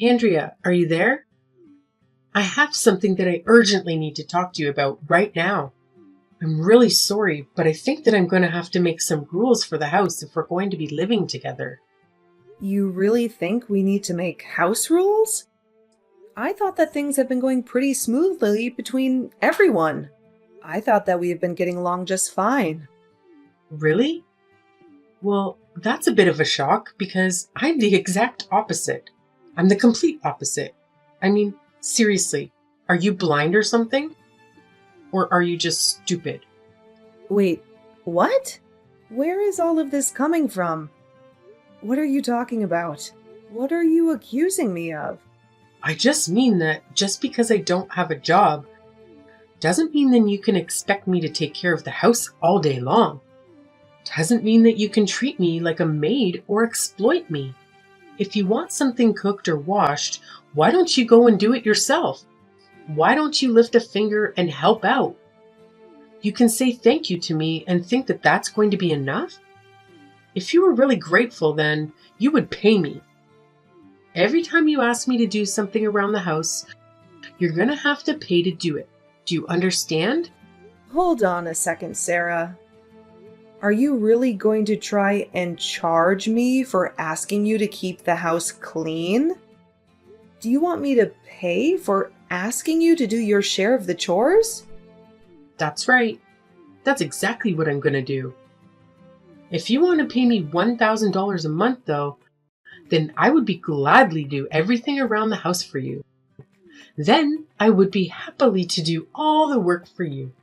Andrea, are you there? I have something that I urgently need to talk to you about right now. I'm really sorry, but I think that I'm going to have to make some rules for the house if we're going to be living together. You really think we need to make house rules? I thought that things have been going pretty smoothly between everyone. I thought that we have been getting along just fine. Really? Well, that's a bit of a shock because I'm the exact opposite. I'm the complete opposite. I mean, seriously, are you blind or something? Or are you just stupid? Wait, what? Where is all of this coming from? What are you talking about? What are you accusing me of? I just mean that just because I don't have a job doesn't mean then you can expect me to take care of the house all day long. Doesn't mean that you can treat me like a maid or exploit me. If you want something cooked or washed, why don't you go and do it yourself? Why don't you lift a finger and help out? You can say thank you to me and think that that's going to be enough? If you were really grateful, then you would pay me. Every time you ask me to do something around the house, you're going to have to pay to do it. Do you understand? Hold on a second, Sarah. Are you really going to try and charge me for asking you to keep the house clean? Do you want me to pay for asking you to do your share of the chores? That's right. That's exactly what I'm going to do. If you want to pay me $1,000 a month, though, then I would be gladly do everything around the house for you. Then I would be happily to do all the work for you.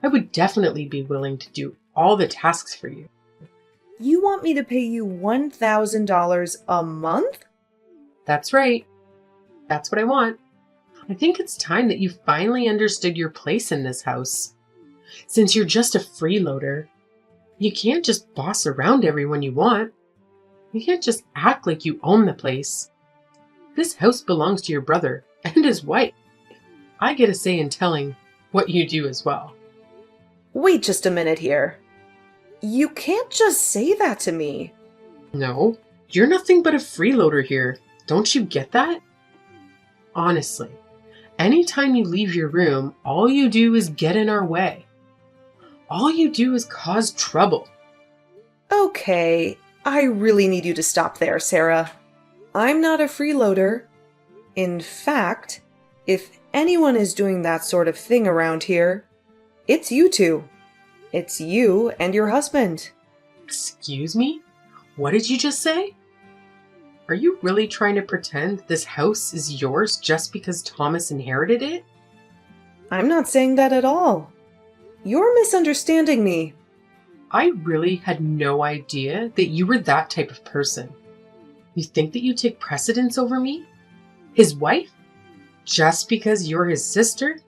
I would definitely be willing to do all the tasks for you. You want me to pay you $1,000 a month? That's right. That's what I want. I think it's time that you finally understood your place in this house. Since you're just a freeloader, you can't just boss around everyone you want. You can't just act like you own the place. This house belongs to your brother and his wife. I get a say in telling what you do as well. Wait just a minute here. You can't just say that to me. No, you're nothing but a freeloader here. Don't you get that? Honestly, anytime you leave your room, all you do is get in our way. All you do is cause trouble. Okay, I really need you to stop there, Sarah. I'm not a freeloader. In fact, if anyone is doing that sort of thing around here, it's you two. It's you and your husband. Excuse me? What did you just say? Are you really trying to pretend this house is yours just because Thomas inherited it? I'm not saying that at all. You're misunderstanding me. I really had no idea that you were that type of person. You think that you take precedence over me? His wife? Just because you're his sister?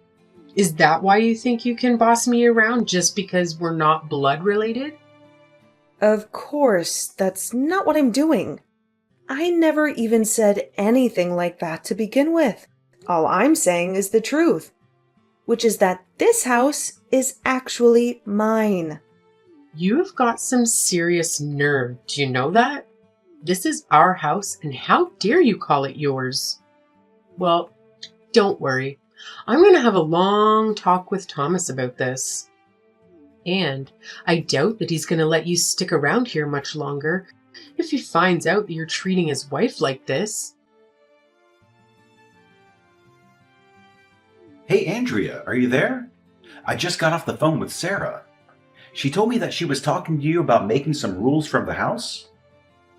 Is that why you think you can boss me around just because we're not blood related? Of course, that's not what I'm doing. I never even said anything like that to begin with. All I'm saying is the truth, which is that this house is actually mine. You have got some serious nerve. Do you know that? This is our house, and how dare you call it yours? Well, don't worry. I'm going to have a long talk with Thomas about this. And I doubt that he's going to let you stick around here much longer if he finds out that you're treating his wife like this. Hey, Andrea, are you there? I just got off the phone with Sarah. She told me that she was talking to you about making some rules from the house.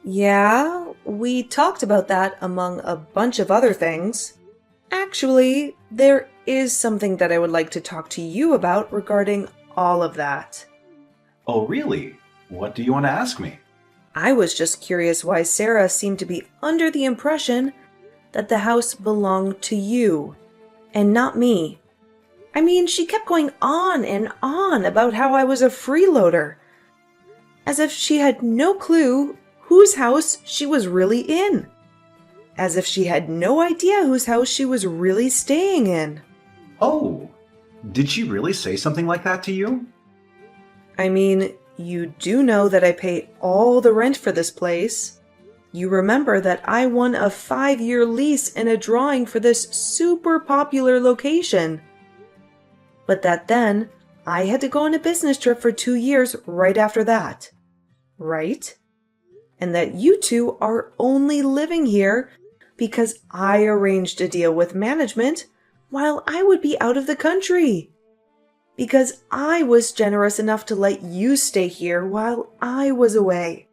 Yeah, we talked about that among a bunch of other things. Actually, there is something that I would like to talk to you about regarding all of that. Oh, really? What do you want to ask me? I was just curious why Sarah seemed to be under the impression that the house belonged to you and not me. I mean, she kept going on and on about how I was a freeloader, as if she had no clue whose house she was really in, as if she had no idea whose house she was really staying in. Oh, did she really say something like that to you? I mean, you do know that I pay all the rent for this place. You remember that I won a 5-year lease in a drawing for this super popular location. But that then, I had to go on a business trip for 2 years right after that. Right? And that you two are only living here because I arranged a deal with management while I would be out of the country. Because I was generous enough to let you stay here while I was away.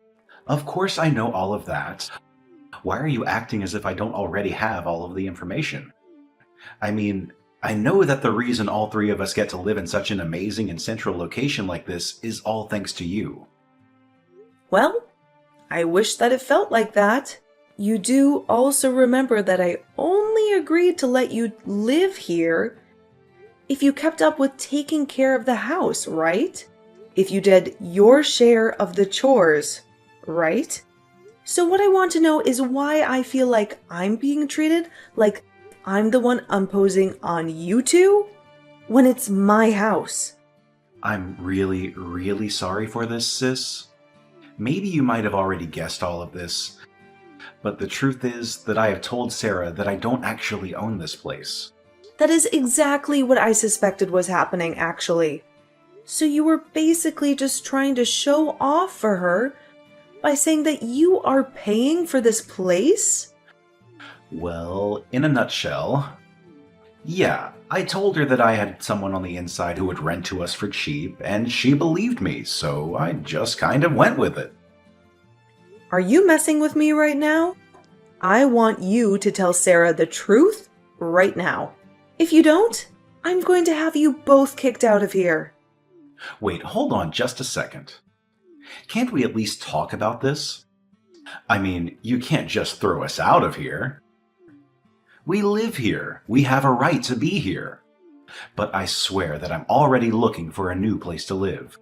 Of course I know all of that. Why are you acting as if I don't already have all of the information? I mean, I know that the reason all three of us get to live in such an amazing and central location like this is all thanks to you. Well, I wish that it felt like that. You do also remember that I only agreed to let you live here if you kept up with taking care of the house, right? If you did your share of the chores, right? So what I want to know is why I feel like I'm being treated like I'm the one imposing on you two when it's my house. I'm really, really sorry for this, sis. Maybe you might have already guessed all of this, but the truth is that I have told Sarah that I don't actually own this place. That is exactly what I suspected was happening, actually. So you were basically just trying to show off for her by saying that you are paying for this place? Well, in a nutshell, yeah, I told her that I had someone on the inside who would rent to us for cheap, and she believed me, so I just kind of went with it. Are you messing with me right now? I want you to tell Sarah the truth right now. If you don't, I'm going to have you both kicked out of here. Wait, hold on just a second. Can't we at least talk about this? I mean, you can't just throw us out of here. We live here. We have a right to be here. But I swear that I'm already looking for a new place to live.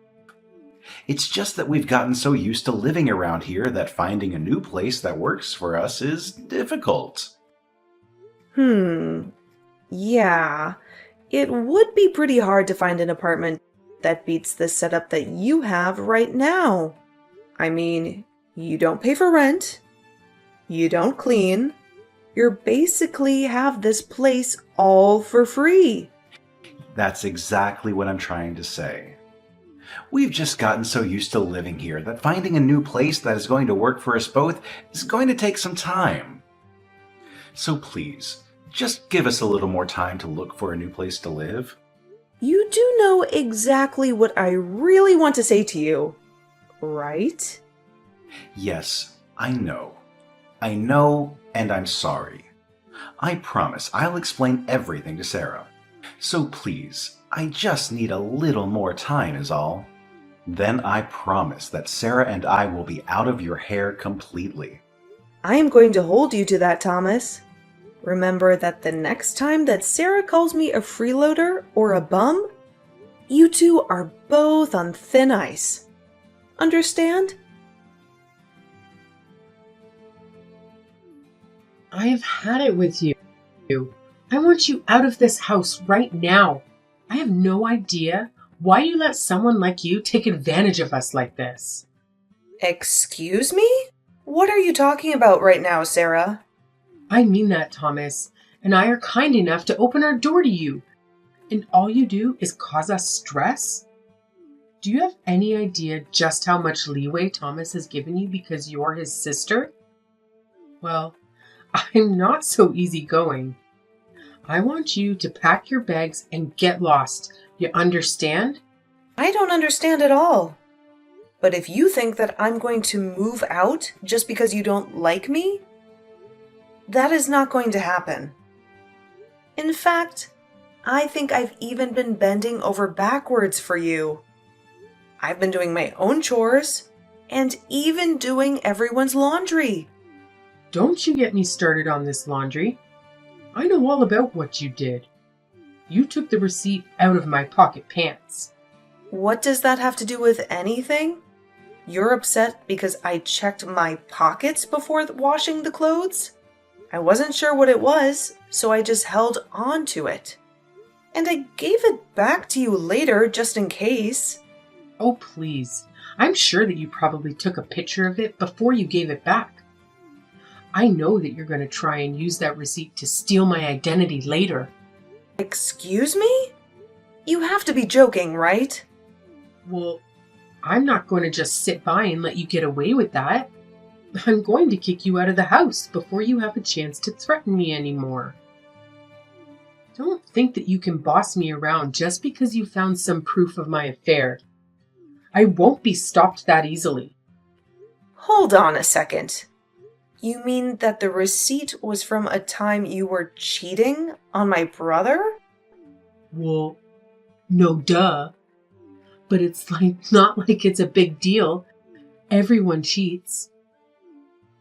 It's just that we've gotten so used to living around here that finding a new place that works for us is difficult. Yeah. It would be pretty hard to find an apartment that beats the setup that you have right now. I mean, you don't pay for rent. You don't clean. You basically have this place all for free. That's exactly what I'm trying to say. We've just gotten so used to living here that finding a new place that is going to work for us both is going to take some time. So please, just give us a little more time to look for a new place to live. You do know exactly what I really want to say to you, right? Yes, I know. I know, and I'm sorry. I promise I'll explain everything to Sarah. So please, I just need a little more time is all. Then I promise that Sarah and I will be out of your hair completely. I am going to hold you to that, Thomas. Remember that the next time that Sarah calls me a freeloader or a bum, you two are both on thin ice. Understand? I've had it with you. I want you out of this house right now. I have no idea why you let someone like you take advantage of us like this. Excuse me? What are you talking about right now, Sarah? I mean that, Thomas, and I are kind enough to open our door to you. And all you do is cause us stress? Do you have any idea just how much leeway Thomas has given you because you're his sister? Well, I'm not so easygoing. I want you to pack your bags and get lost. You understand? I don't understand at all. But if you think that I'm going to move out just because you don't like me, that is not going to happen. In fact, I think I've even been bending over backwards for you. I've been doing my own chores and even doing everyone's laundry. Don't you get me started on this laundry. I know all about what you did. You took the receipt out of my pocket pants. What does that have to do with anything? You're upset because I checked my pockets before washing the clothes? I wasn't sure what it was, so I just held on to it. And I gave it back to you later, just in case. Oh, please. I'm sure that you probably took a picture of it before you gave it back. I know that you're going to try and use that receipt to steal my identity later. Excuse me? You have to be joking, right? Well, I'm not going to just sit by and let you get away with that. I'm going to kick you out of the house before you have a chance to threaten me anymore. Don't think that you can boss me around just because you found some proof of my affair. I won't be stopped that easily. Hold on a second. You mean that the receipt was from a time you were cheating on my brother? Well, no duh. But it's not like it's a big deal. Everyone cheats.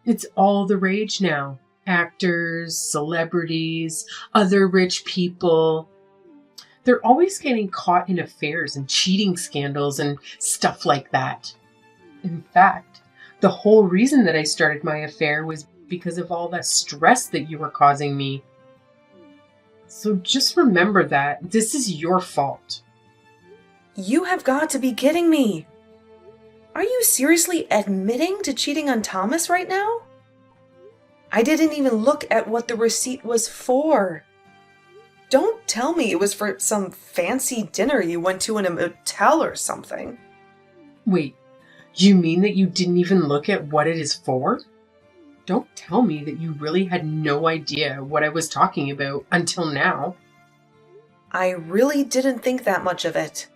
It's all the rage now. Actors, celebrities, other rich people. They're always getting caught in affairs and cheating scandals and stuff like that. In fact, the whole reason that I started my affair was because of all the stress that you were causing me. So just remember that this is your fault. You have got to be kidding me. Are you seriously admitting to cheating on Thomas right now? I didn't even look at what the receipt was for. Don't tell me it was for some fancy dinner you went to in a motel or something. Wait, you mean that you didn't even look at what it is for? Don't tell me that you really had no idea what I was talking about until now. I really didn't think that much of it.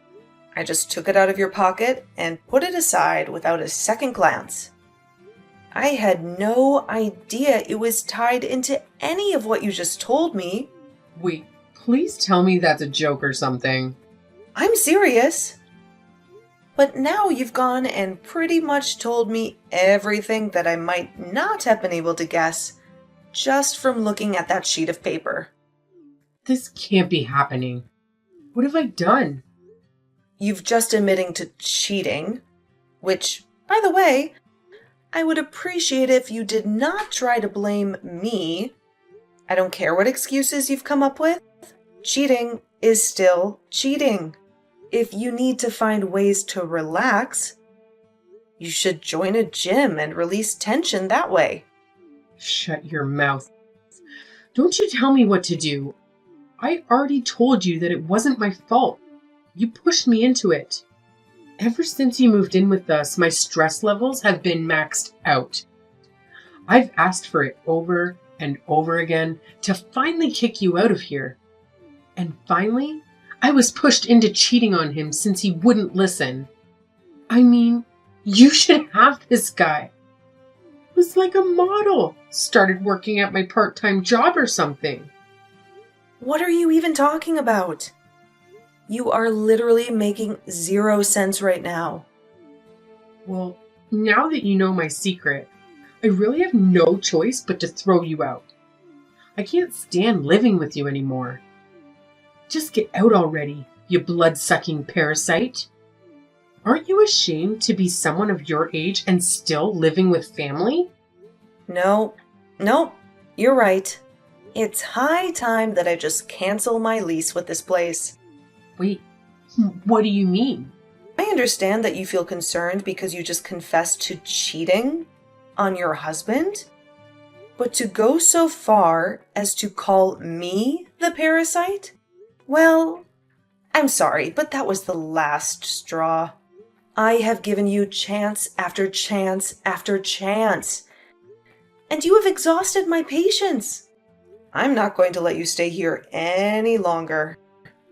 I just took it out of your pocket and put it aside without a second glance. I had no idea it was tied into any of what you just told me. Wait, please tell me that's a joke or something. I'm serious. But now you've gone and pretty much told me everything that I might not have been able to guess just from looking at that sheet of paper. This can't be happening. What have I done? You've just admitting to cheating, which, by the way, I would appreciate if you did not try to blame me. I don't care what excuses you've come up with. Cheating is still cheating. If you need to find ways to relax, you should join a gym and release tension that way. Shut your mouth. Don't you tell me what to do. I already told you that it wasn't my fault. You pushed me into it. Ever since you moved in with us, my stress levels have been maxed out. I've asked for it over and over again to finally kick you out of here. And finally, I was pushed into cheating on him since he wouldn't listen. I mean, you should have this guy. He was like a model. Started working at my part-time job or something. What are you even talking about? You are literally making 0 sense right now. Well, now that you know my secret, I really have no choice but to throw you out. I can't stand living with you anymore. Just get out already, you blood-sucking parasite. Aren't you ashamed to be someone of your age and still living with family? No, you're right. It's high time that I just cancel my lease with this place. Wait, what do you mean? I understand that you feel concerned because you just confessed to cheating on your husband, but to go so far as to call me the parasite? Well, I'm sorry, but that was the last straw. I have given you chance after chance after chance, and you have exhausted my patience. I'm not going to let you stay here any longer.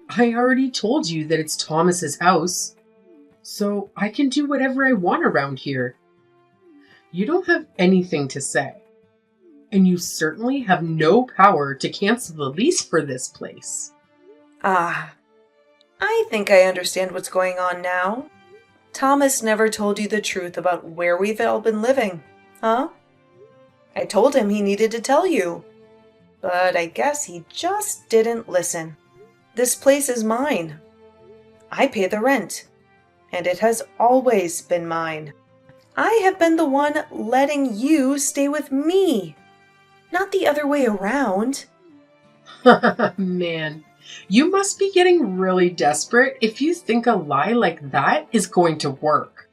I already told you that it's Thomas's house, so I can do whatever I want around here. You don't have anything to say, and you certainly have no power to cancel the lease for this place. Ah, I think I understand what's going on now. Thomas never told you the truth about where we've all been living, huh? I told him he needed to tell you, but I guess he just didn't listen. This place is mine. I pay the rent, and it has always been mine. I have been the one letting you stay with me, not the other way around. Man, you must be getting really desperate if you think a lie like that is going to work.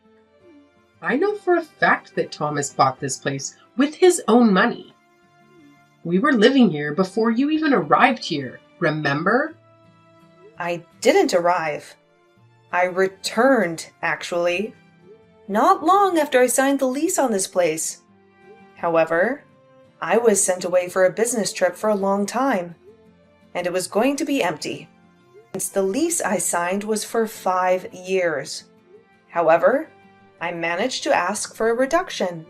I know for a fact that Thomas bought this place with his own money. We were living here before you even arrived here, remember? I didn't arrive. I returned, actually. Not long after I signed the lease on this place. However, I was sent away for a business trip for a long time, and it was going to be empty, since the lease I signed was for 5 years. However, I managed to ask for a reduction,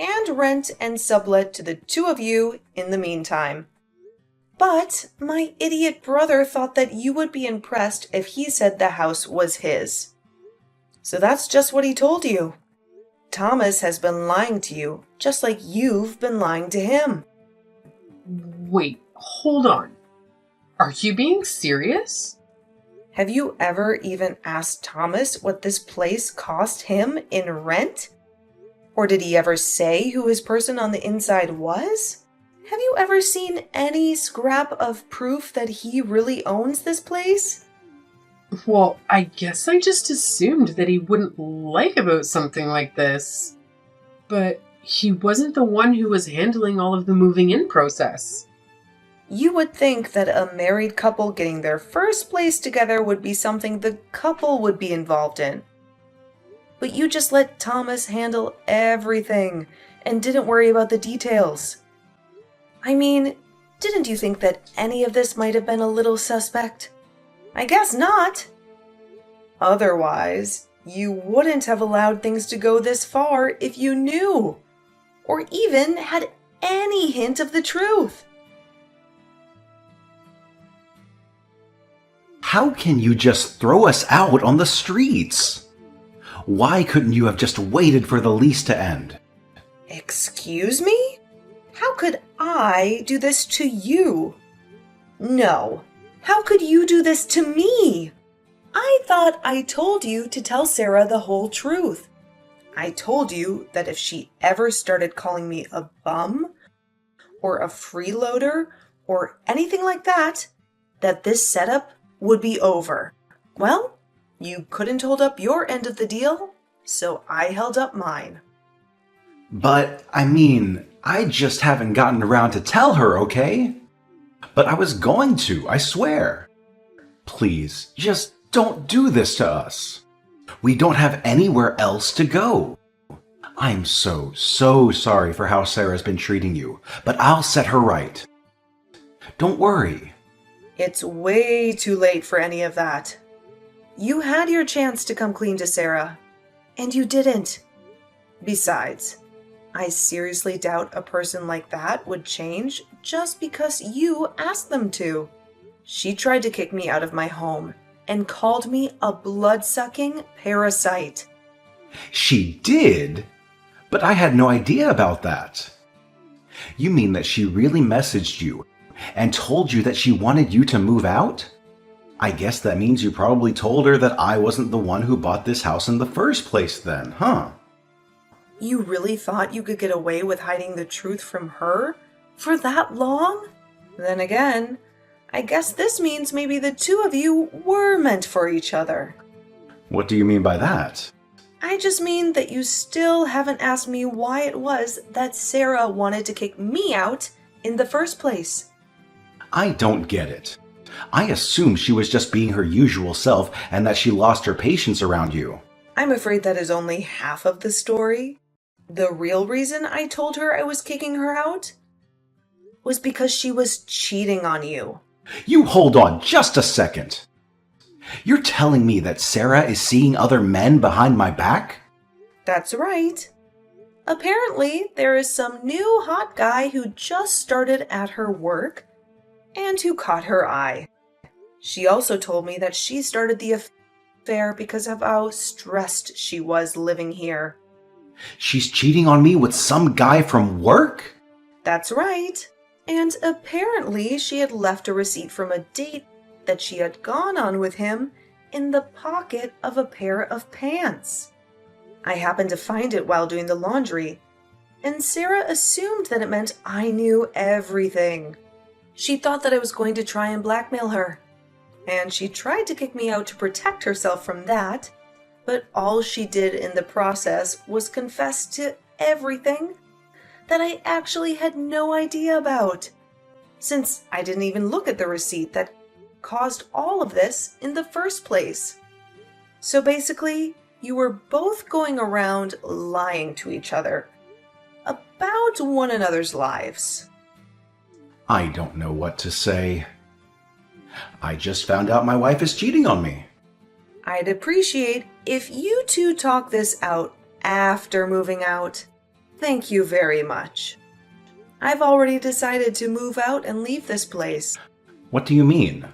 and rent and sublet to the two of you in the meantime. But my idiot brother thought that you would be impressed if he said the house was his. So that's just what he told you. Thomas has been lying to you, just like you've been lying to him. Wait, hold on. Are you being serious? Have you ever even asked Thomas what this place cost him in rent? Or did he ever say who his person on the inside was? Have you ever seen any scrap of proof that he really owns this place? Well, I guess I just assumed that he wouldn't like about something like this. But he wasn't the one who was handling all of the moving in process. You would think that a married couple getting their first place together would be something the couple would be involved in. But you just let Thomas handle everything and didn't worry about the details. I mean, didn't you think that any of this might have been a little suspect? I guess not. Otherwise, you wouldn't have allowed things to go this far if you knew, or even had any hint of the truth. How can you just throw us out on the streets? Why couldn't you have just waited for the lease to end? Excuse me? How could I do this to you? No. How could you do this to me? I thought I told you to tell Sarah the whole truth. I told you that if she ever started calling me a bum, or a freeloader, or anything like that, that this setup would be over. Well, you couldn't hold up your end of the deal, so I held up mine. But, I mean, I just haven't gotten around to tell her, okay? But I was going to, I swear. Please, just don't do this to us. We don't have anywhere else to go. I'm so sorry for how Sarah's been treating you, but I'll set her right. Don't worry. It's way too late for any of that. You had your chance to come clean to Sarah, and you didn't. Besides, I seriously doubt a person like that would change just because you asked them to. She tried to kick me out of my home and called me a blood-sucking parasite. She did? But I had no idea about that. You mean that she really messaged you and told you that she wanted you to move out? I guess that means you probably told her that I wasn't the one who bought this house in the first place then, huh? You really thought you could get away with hiding the truth from her for that long? Then again, I guess this means maybe the two of you were meant for each other. What do you mean by that? I just mean that you still haven't asked me why it was that Sarah wanted to kick me out in the first place. I don't get it. I assumed she was just being her usual self and that she lost her patience around you. I'm afraid that is only half of the story. The real reason I told her I was kicking her out was because she was cheating on you. You hold on just a second. You're telling me that Sarah is seeing other men behind my back? That's right. Apparently, there is some new hot guy who just started at her work and who caught her eye. She also told me that she started the affair because of how stressed she was living here. She's cheating on me with some guy from work? That's right. And apparently she had left a receipt from a date that she had gone on with him in the pocket of a pair of pants. I happened to find it while doing the laundry, and Sarah assumed that it meant I knew everything. She thought that I was going to try and blackmail her, and she tried to kick me out to protect herself from that, but all she did in the process was confess to everything that I actually had no idea about, since I didn't even look at the receipt that caused all of this in the first place. So basically, you were both going around lying to each other about one another's lives. I don't know what to say. I just found out my wife is cheating on me. I'd appreciate if you two talk this out after moving out. Thank you very much. I've already decided to move out and leave this place. What do you mean?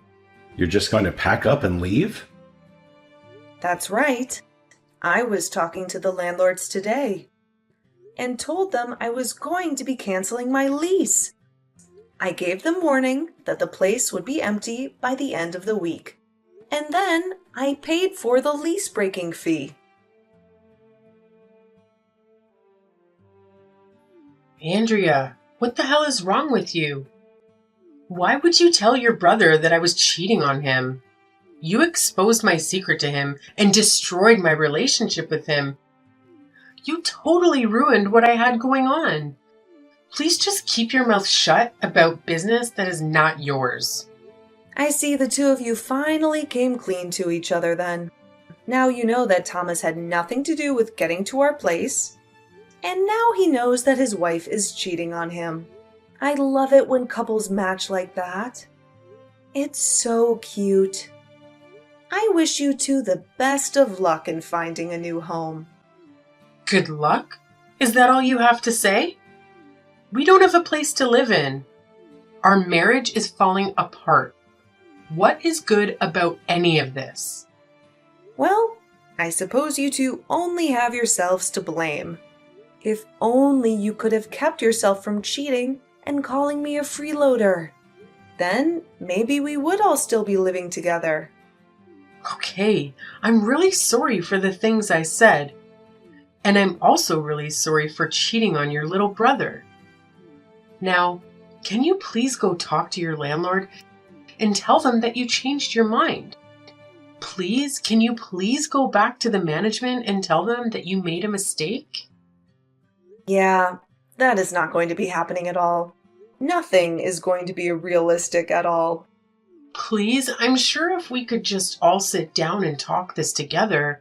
You're just going to pack up and leave? That's right. I was talking to the landlords today and told them I was going to be canceling my lease. I gave them warning that the place would be empty by the end of the week, and then I paid for the lease breaking fee. Andrea, what the hell is wrong with you? Why would you tell your brother that I was cheating on him? You exposed my secret to him and destroyed my relationship with him. You totally ruined what I had going on. Please just keep your mouth shut about business that is not yours. I see the two of you finally came clean to each other then. Now you know that Thomas had nothing to do with getting to our place, and now he knows that his wife is cheating on him. I love it when couples match like that. It's so cute. I wish you two the best of luck in finding a new home. Good luck? Is that all you have to say? We don't have a place to live in. Our marriage is falling apart. What is good about any of this? Well, I suppose you two only have yourselves to blame. If only you could have kept yourself from cheating and calling me a freeloader. Then maybe we would all still be living together. Okay, I'm really sorry for the things I said. And I'm also really sorry for cheating on your little brother. Now, can you please go talk to your landlord and tell them that you changed your mind? Please, can you please go back to the management and tell them that you made a mistake? Yeah, that is not going to be happening at all. Nothing is going to be realistic at all. Please, I'm sure if we could just all sit down and talk this together.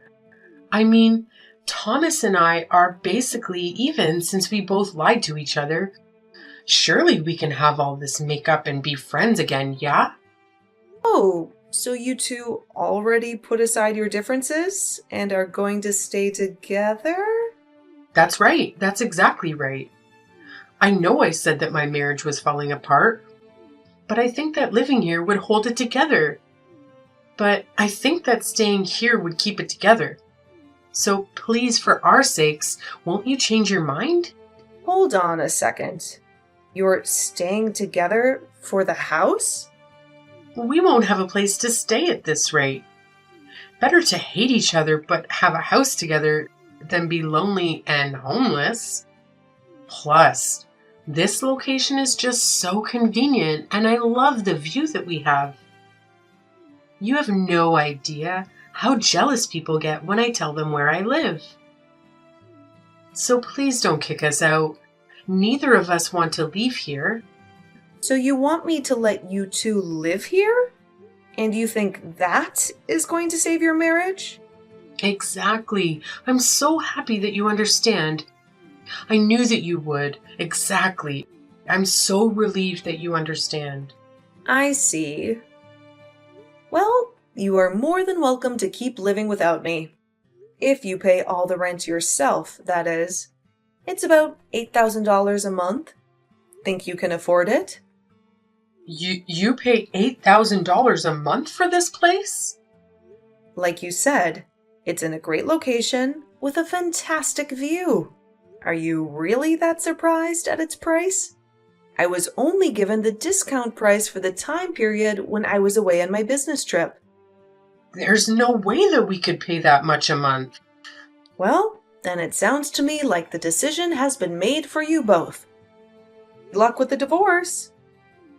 I mean, Thomas and I are basically even since we both lied to each other. Surely we can have all this makeup and be friends again, yeah? Oh, so you two already put aside your differences and are going to stay together? That's right. That's exactly right. I know I said that my marriage was falling apart, but I think that living here would hold it together. But I think that staying here would keep it together. So please, for our sakes, won't you change your mind? Hold on a second. You're staying together for the house? We won't have a place to stay at this rate. Better to hate each other but have a house together than be lonely and homeless. Plus, this location is just so convenient and I love the view that we have. You have no idea how jealous people get when I tell them where I live. So please don't kick us out. Neither of us want to leave here. So you want me to let you two live here? And you think that is going to save your marriage? Exactly. I'm so happy that you understand. I knew that you would. Exactly. I'm so relieved that you understand. I see. Well, you are more than welcome to keep living without me. If you pay all the rent yourself, that is. It's about $8,000 a month. Think you can afford it? You pay $8,000 a month for this place? Like you said, it's in a great location with a fantastic view. Are you really that surprised at its price? I was only given the discount price for the time period when I was away on my business trip. There's no way that we could pay that much a month. Well, then it sounds to me like the decision has been made for you both. Good luck with the divorce.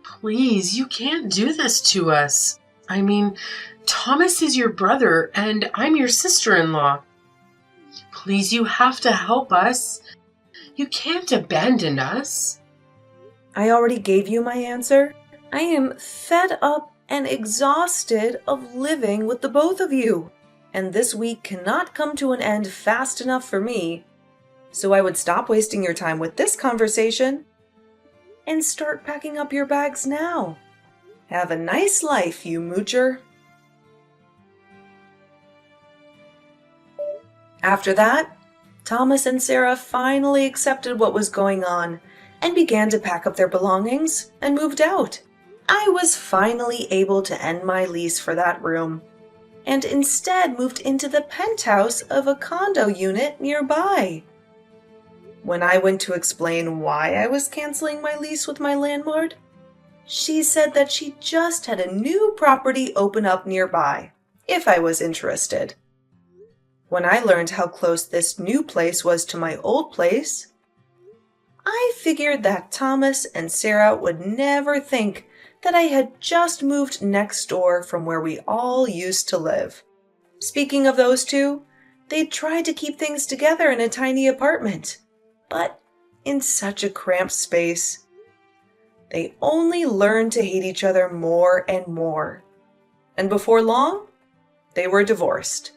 Please, you can't do this to us. I mean, Thomas is your brother and I'm your sister-in-law. Please, you have to help us. You can't abandon us. I already gave you my answer. I am fed up and exhausted of living with the both of you, and this week cannot come to an end fast enough for me. So I would stop wasting your time with this conversation and start packing up your bags now. Have a nice life, you moocher. After that, Thomas and Sarah finally accepted what was going on and began to pack up their belongings and moved out. I was finally able to end my lease for that room and instead moved into the penthouse of a condo unit nearby. When I went to explain why I was canceling my lease with my landlord, she said that she just had a new property open up nearby, if I was interested. When I learned how close this new place was to my old place, I figured that Thomas and Sarah would never think that I had just moved next door from where we all used to live. Speaking of those two, they tried to keep things together in a tiny apartment, but in such a cramped space. They only learned to hate each other more and more. And before long, they were divorced.